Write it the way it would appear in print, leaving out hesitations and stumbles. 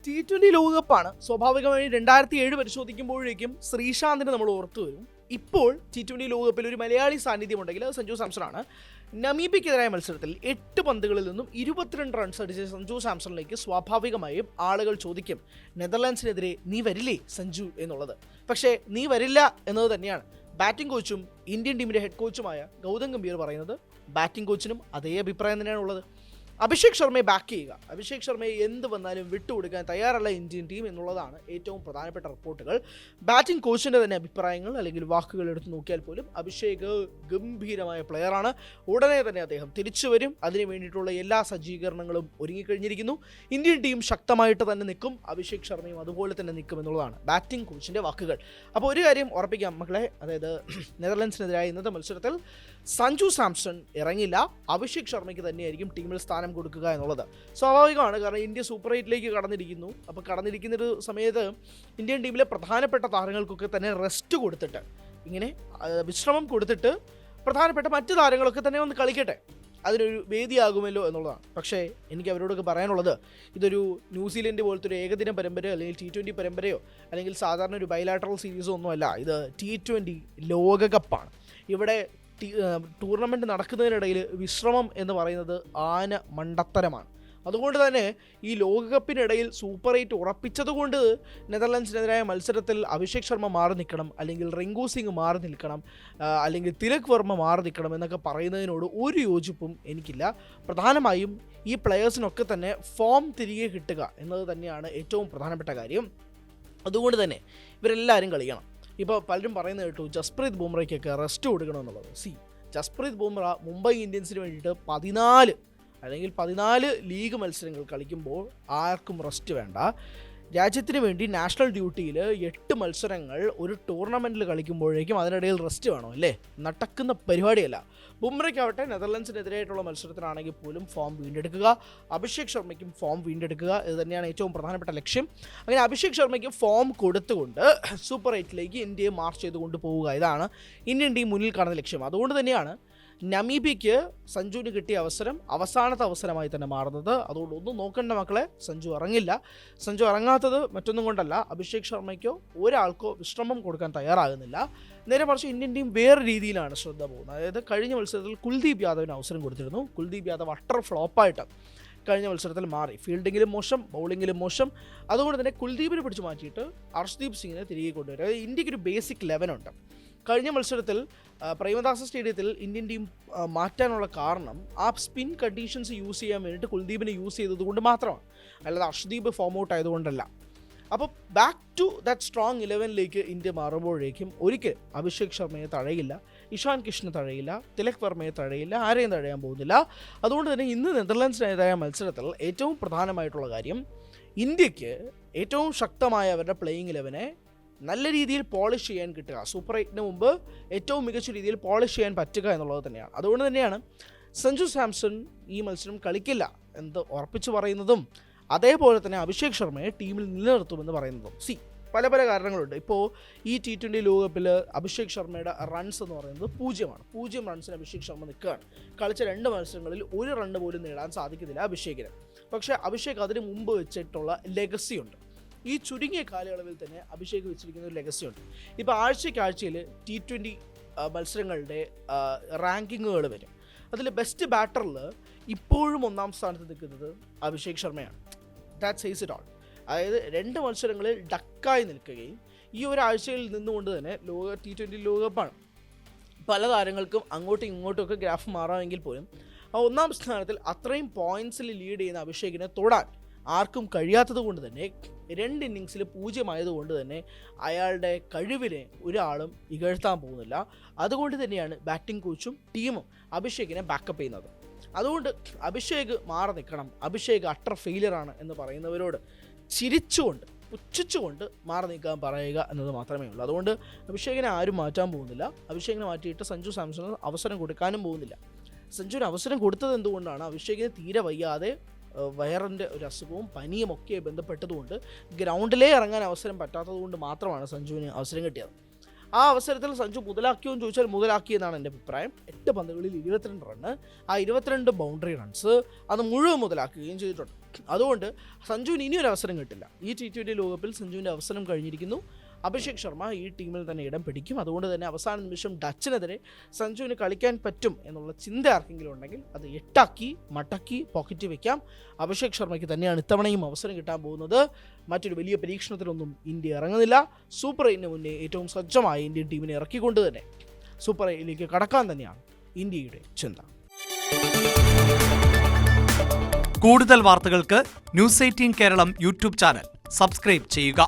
T20 ലോകകപ്പാണ്. സ്വാഭാവികമായി 2007 പരിശോധിക്കുമ്പോഴേക്കും ശ്രീശാന്തിനെ നമ്മൾ ഓർത്തു വരും. ഇപ്പോൾ T20 ലോകകപ്പിൽ ഒരു മലയാളി സാന്നിധ്യമുണ്ടെങ്കിൽ അത് സഞ്ജു സാംസണാണ്. നമീബിയക്കെതിരായ മത്സരത്തിൽ 8 പന്തുകളിൽ നിന്നും 22 റൺസ് അടിച്ച സഞ്ജു സാംസണിലേക്ക് സ്വാഭാവികമായും ആളുകൾ ചോദിക്കും, നെതർലാൻഡ്സിനെതിരെ നീ വരില്ലേ സഞ്ജു എന്നുള്ളത്. പക്ഷേ നീ വരില്ല എന്നത് തന്നെയാണ് ബാറ്റിംഗ് കോച്ചും ഇന്ത്യൻ ടീമിൻ്റെ ഹെഡ് കോച്ചുമായ ഗൗതം ഗംഭീർ പറയുന്നത്. ബാറ്റിംഗ് കോച്ചിനും അതേ അഭിപ്രായം തന്നെയാണ് ഉള്ളത്. അഭിഷേക് ശർമ്മയെ ബാക്ക് ചെയ്യുക, അഭിഷേക് ശർമ്മയെ എന്ത് വന്നാലും വിട്ടുകൊടുക്കാൻ തയ്യാറല്ല ഇന്ത്യൻ ടീം എന്നുള്ളതാണ് ഏറ്റവും പ്രധാനപ്പെട്ട റിപ്പോർട്ടുകൾ. ബാറ്റിംഗ് കോച്ചിൻ്റെ തന്നെ അഭിപ്രായങ്ങൾ അല്ലെങ്കിൽ വാക്കുകൾ എടുത്ത് നോക്കിയാൽ പോലും അഭിഷേക് ഗംഭീരമായ പ്ലെയറാണ്. ഉടനെ തന്നെ അദ്ദേഹം തിരിച്ചു വരും. അതിനു വേണ്ടിയിട്ടുള്ള എല്ലാ സജ്ജീകരണങ്ങളും ഒരുങ്ങിക്കഴിഞ്ഞിരിക്കുന്നു. ഇന്ത്യൻ ടീം ശക്തമായിട്ട് തന്നെ നിൽക്കും, അഭിഷേക് ശർമ്മയും അതുപോലെ തന്നെ നിൽക്കും എന്നുള്ളതാണ് ബാറ്റിംഗ് കോച്ചിൻ്റെ വാക്കുകൾ. അപ്പോൾ ഒരു കാര്യം ഉറപ്പിക്കാം മക്കളെ, അതായത് നെതർലൻഡ്സിനെതിരായ ഇന്നത്തെ മത്സരത്തിൽ സഞ്ജു സാംസൺ ഇറങ്ങില്ല, അഭിഷേക് ശർമ്മയ്ക്ക് തന്നെയായിരിക്കും ടീമിൽ സ്ഥാനം കൊടുക്കുക എന്നുള്ളത് സ്വാഭാവികമാണ്. കാരണം ഇന്ത്യ സൂപ്പർ 8ലേക്ക് കടന്നിരിക്കുന്നു. അപ്പോൾ കടന്നിരിക്കുന്നൊരു സമയത്ത് ഇന്ത്യൻ ടീമിലെ പ്രധാനപ്പെട്ട താരങ്ങൾക്കൊക്കെ തന്നെ റെസ്റ്റ് കൊടുത്തിട്ട്, ഇങ്ങനെ വിശ്രമം കൊടുത്തിട്ട് പ്രധാനപ്പെട്ട മറ്റ് താരങ്ങളൊക്കെ തന്നെ ഒന്ന് കളിക്കട്ടെ, അതിനൊരു വേദിയാകുമല്ലോ എന്നുള്ളതാണ്. പക്ഷേ എനിക്ക് അവരോടൊക്കെ പറയാനുള്ളത്, ഇതൊരു ന്യൂസിലൻഡ് പോലത്തെ ഒരു ഏകദിന പരമ്പരയോ അല്ലെങ്കിൽ T20 പരമ്പരയോ അല്ലെങ്കിൽ സാധാരണ ഒരു ബൈലാറ്ററൽ സീരീസോ ഒന്നുമല്ല. ഇത് T20 ലോകകപ്പാണ്. ഇവിടെ ടൂർണമെൻറ്റ് നടക്കുന്നതിനിടയിൽ വിശ്രമം എന്ന് പറയുന്നത് ആന മണ്ടത്തരമാണ്. അതുകൊണ്ട് തന്നെ ഈ ലോകകപ്പിനിടയിൽ സൂപ്പർ 8 ഉറപ്പിച്ചതുകൊണ്ട് നെതർലൻഡ്സിനെതിരായ മത്സരത്തിൽ അഭിഷേക് ശർമ്മ മാറി നിൽക്കണം, അല്ലെങ്കിൽ റിങ്കു സിംഗ് മാറി നിൽക്കണം, അല്ലെങ്കിൽ തിലക് വർമ്മ മാറി നിൽക്കണം എന്നൊക്കെ പറയുന്നതിനോട് ഒരു യോജിപ്പും എനിക്കില്ല. പ്രധാനമായും ഈ പ്ലെയേഴ്സിനൊക്കെ തന്നെ ഫോം തിരികെ കിട്ടുക എന്നത് തന്നെയാണ് ഏറ്റവും പ്രധാനപ്പെട്ട കാര്യം. അതുകൊണ്ട് തന്നെ ഇവരെല്ലാവരും കളിക്കണം. ഇപ്പോൾ പലരും പറയുന്നത് കേട്ടു ജസ്പ്രീത് ബുംറയ്ക്കൊക്കെ റെസ്റ്റ് കൊടുക്കണമെന്നുള്ളത്. ജസ്പ്രീത് ബുംറ മുംബൈ ഇന്ത്യൻസിന് വേണ്ടിയിട്ട് 14 ലീഗ് മത്സരങ്ങൾ കളിക്കുമ്പോൾ ആർക്കും റെസ്റ്റ് വേണ്ട. രാജ്യത്തിന് വേണ്ടി നാഷണൽ ഡ്യൂട്ടിയിൽ 8 മത്സരങ്ങൾ ഒരു ടൂർണമെൻറ്റിൽ കളിക്കുമ്പോഴേക്കും അതിനിടയിൽ റെസ്റ്റ് വേണം അല്ലേ? നടക്കുന്ന പരിപാടിയല്ല. ബുംറയ്ക്കാവട്ടെ നെതർലൻഡ്സിനെതിരായിട്ടുള്ള മത്സരത്തിനാണെങ്കിൽ പോലും ഫോം വീണ്ടെടുക്കുക, അഭിഷേക് ശർമ്മയ്ക്കും ഫോം വീണ്ടെടുക്കുക, ഇത് തന്നെയാണ് ഏറ്റവും പ്രധാനപ്പെട്ട ലക്ഷ്യം. അങ്ങനെ അഭിഷേക് ശർമ്മയ്ക്ക് ഫോം കൊടുത്തുകൊണ്ട് സൂപ്പർ 8ലേക്ക് ഇന്ത്യയെ മാർച്ച് ചെയ്തുകൊണ്ട് പോവുക, ഇതാണ് ഇന്ത്യൻ ടീം മുന്നിൽ കാണുന്ന ലക്ഷ്യം. അതുകൊണ്ട് തന്നെയാണ് നമീബിയയ്ക്ക് സഞ്ജുവിന് കിട്ടിയ അവസരം അവസാനത്തെ അവസരമായി തന്നെ മാറുന്നത്. അതുകൊണ്ട് ഒന്നും നോക്കേണ്ട മക്കളെ, സഞ്ജു ഇറങ്ങില്ല. സഞ്ജു ഇറങ്ങാത്തത് മറ്റൊന്നും കൊണ്ടല്ല, അഭിഷേക് ശർമ്മയ്ക്കോ ഒരാൾക്കോ വിശ്രമം കൊടുക്കാൻ തയ്യാറാകുന്നില്ല. നേരെ മറിച്ച് ഇന്ത്യൻ ടീം വേറെ രീതിയിലാണ് ശ്രദ്ധ പോകുന്നത്. അതായത് കഴിഞ്ഞ മത്സരത്തിൽ കുൽദീപ് യാദവിന് അവസരം കൊടുത്തിരുന്നു. കുൽദീപ് യാദവ് അട്ടർ ഫ്ലോപ്പായിട്ട് കഴിഞ്ഞ മത്സരത്തിൽ മാറി. ഫീൽഡിങ്ങിലും മോശം, ബൗളിങ്ങിലും മോശം. അതുകൊണ്ട് തന്നെ കുൽദീപിനെ പിടിച്ച് മാറ്റിയിട്ട് അർഷ്ദീപ് സിംഗിനെ തിരികെ കൊണ്ടുവരും. അതായത് ഇന്ത്യക്കൊരു ബേസിക് 11 ഉണ്ട്. കഴിഞ്ഞ മത്സരത്തിൽ പ്രേമദാസ സ്റ്റേഡിയത്തിൽ ഇന്ത്യൻ ടീം മാറ്റാനുള്ള കാരണം ആ സ്പിൻ കണ്ടീഷൻസ് യൂസ് ചെയ്യാൻ വേണ്ടിയിട്ട് കുൽദീപിനെ യൂസ് ചെയ്തതുകൊണ്ട് മാത്രമാണ്, അല്ലാതെ അർഷ്ദീപ് ഫോം ഔട്ട് ആയതുകൊണ്ടല്ല. അപ്പോൾ ബാക്ക് ടു ദാറ്റ് സ്ട്രോങ് 11ലേക്ക് ഇന്ത്യ മാറുമ്പോഴേക്കും ഒരിക്കലും അഭിഷേക് ശർമ്മയെ തഴയില്ല, ഇഷാൻ കിഷനെ തഴയില്ല, തിലക് വർമ്മയെ തഴയില്ല, ആരെയും തഴയാൻ പോകുന്നില്ല. അതുകൊണ്ട് തന്നെ ഇന്ന് നെതർലൻഡ്സിനെതിരായ മത്സരത്തിൽ ഏറ്റവും പ്രധാനമായിട്ടുള്ള കാര്യം, ഇന്ത്യക്ക് ഏറ്റവും ശക്തമായ അവരുടെ പ്ലേയിങ് 11നെ നല്ല രീതിയിൽ പോളിഷ് ചെയ്യാൻ കിട്ടുക, സൂപ്പർ 8ന് മുമ്പ് ഏറ്റവും മികച്ച രീതിയിൽ പോളിഷ് ചെയ്യാൻ പറ്റുക എന്നുള്ളത് തന്നെയാണ്. അതുകൊണ്ട് തന്നെയാണ് സഞ്ജു സാംസൺ ഈ മത്സരം കളിക്കില്ല എന്ന് ഉറപ്പിച്ച് പറയുന്നതും അതേപോലെ തന്നെ അഭിഷേക് ശർമ്മയെ ടീമിൽ നിലനിർത്തുമെന്ന് പറയുന്നതും. പല കാരണങ്ങളുണ്ട്. ഇപ്പോൾ ഈ T20 ലോകകപ്പിൽ അഭിഷേക് ശർമ്മയുടെ റൺസ് എന്ന് പറയുന്നത് 0 റൺസിന് അഭിഷേക് ശർമ്മ നിൽക്കുകയാണ്. കളിച്ച 2 മത്സരങ്ങളിൽ 1 റണ്ണ് പോലും നേടാൻ സാധിക്കുന്നില്ല അഭിഷേകിന്. പക്ഷേ അഭിഷേക് അതിന് മുമ്പ് വെച്ചിട്ടുള്ള ലെഗസി ഉണ്ട്. ഈ ചുരുങ്ങിയ കാലയളവിൽ തന്നെ അഭിഷേക് വെച്ചിരിക്കുന്ന ഒരു ലെഗസി ഉണ്ട്. ഇപ്പോൾ ആഴ്ചയ്ക്കാഴ്ചയിൽ T20 മത്സരങ്ങളുടെ റാങ്കിങ്ങുകൾ വരും. അതിൽ ബെസ്റ്റ് ബാറ്ററിൽ ഇപ്പോഴും 1ാം സ്ഥാനത്ത് നിൽക്കുന്നത് അഭിഷേക് ശർമ്മയാണ്. That says it all. അതായത് 2 മത്സരങ്ങളിൽ ഡക്കായി നിൽക്കുകയും ഈ ഒരാഴ്ചയിൽ നിന്നുകൊണ്ട് തന്നെ T20 ലോകകപ്പാണ്. പല താരങ്ങൾക്കും അങ്ങോട്ടും ഇങ്ങോട്ടുമൊക്കെ ഗ്രാഫ് മാറാമെങ്കിൽ പോലും ആ 1ാം സ്ഥാനത്തിൽ അത്രയും പോയിൻറ്റ്സിൽ ലീഡ് ചെയ്യുന്ന അഭിഷേകിനെ തൊടാൻ ആർക്കും കഴിയാത്തത് കൊണ്ട് തന്നെ 2 ഇന്നിങ്സിൽ 0 ആയതുകൊണ്ട് തന്നെ അയാളുടെ കഴിവിനെ ഒരാളും ഇകഴ്ത്താൻ പോകുന്നില്ല. അതുകൊണ്ട് തന്നെയാണ് ബാറ്റിംഗ് കോച്ചും ടീമും അഭിഷേകിനെ ബാക്കപ്പ് ചെയ്യുന്നത്. അതുകൊണ്ട് അഭിഷേക് മാറി നിൽക്കണം, അഭിഷേക് അട്ടർ ഫെയിലിയറാണ് എന്ന് പറയുന്നവരോട് ചിരിച്ചുകൊണ്ട് പുച്ഛിച്ചുകൊണ്ട് മാറി നിൽക്കാൻ പറയുക എന്നത് മാത്രമേ ഉള്ളൂ. അതുകൊണ്ട് അഭിഷേകിനെ ആരും മാറ്റാൻ പോകുന്നില്ല. അഭിഷേകിനെ മാറ്റിയിട്ട് സഞ്ജു സാംസണിന് അവസരം കൊടുക്കാനും പോകുന്നില്ല. സഞ്ജുവിന് അവസരം കൊടുത്തത് എന്തുകൊണ്ടാണ്? അഭിഷേകിന് തീരെ വയ്യാതെ വയറിൻ്റെ ഒരു അസുഖവും പനിയും ഒക്കെ ബന്ധപ്പെട്ടതുകൊണ്ട് ഗ്രൗണ്ടിലേ ഇറങ്ങാൻ അവസരം പറ്റാത്തത് കൊണ്ട് മാത്രമാണ് സഞ്ജുവിന് അവസരം കിട്ടിയത്. ആ അവസരത്തിൽ സഞ്ജു മുതലാക്കിയോ എന്ന് ചോദിച്ചാൽ മുതലാക്കിയെന്നാണ് എൻ്റെ അഭിപ്രായം. 8 പന്തുകളിൽ 22 റണ്ണ്, ആ 22 ബൗണ്ടറി റൺസ് അത് മുഴുവൻ മുതലാക്കുകയും ചെയ്തിട്ടുണ്ട്. അതുകൊണ്ട് സഞ്ജുവിന് ഇനിയൊരു അവസരം കിട്ടില്ല. ഈ T20 ലോകകപ്പിൽ സഞ്ജുവിൻ്റെ അവസരം കഴിഞ്ഞിരിക്കുന്നു. അഭിഷേക് ശർമ്മ ഈ ടീമിൽ തന്നെ ഇടം പിടിക്കും. അതുകൊണ്ട് തന്നെ അവസാന നിമിഷം ഡച്ചിനെതിരെ സഞ്ജുവിന് കളിക്കാൻ പറ്റും എന്നുള്ള ചിന്ത ആർക്കെങ്കിലും ഉണ്ടെങ്കിൽ അത് 8 മടക്കി പോക്കറ്റ് വയ്ക്കാം. അഭിഷേക് ശർമ്മയ്ക്ക് തന്നെയാണ് ഇത്തവണയും അവസരം കിട്ടാൻ പോകുന്നത്. മറ്റൊരു വലിയ പരീക്ഷണത്തിലൊന്നും ഇന്ത്യ ഇറങ്ങുന്നില്ല. സൂപ്പർ 8 മുന്നേ ഏറ്റവും സജ്ജമായ ഇന്ത്യൻ ടീമിനെ ഇറക്കിക്കൊണ്ട് തന്നെ സൂപ്പർ 8ലേക്ക് കടക്കാൻ തന്നെയാണ് ഇന്ത്യയുടെ ചിന്ത. കൂടുതൽ വാർത്തകൾക്ക് News 18 Keralam YouTube channel subscribe ചെയ്യുക.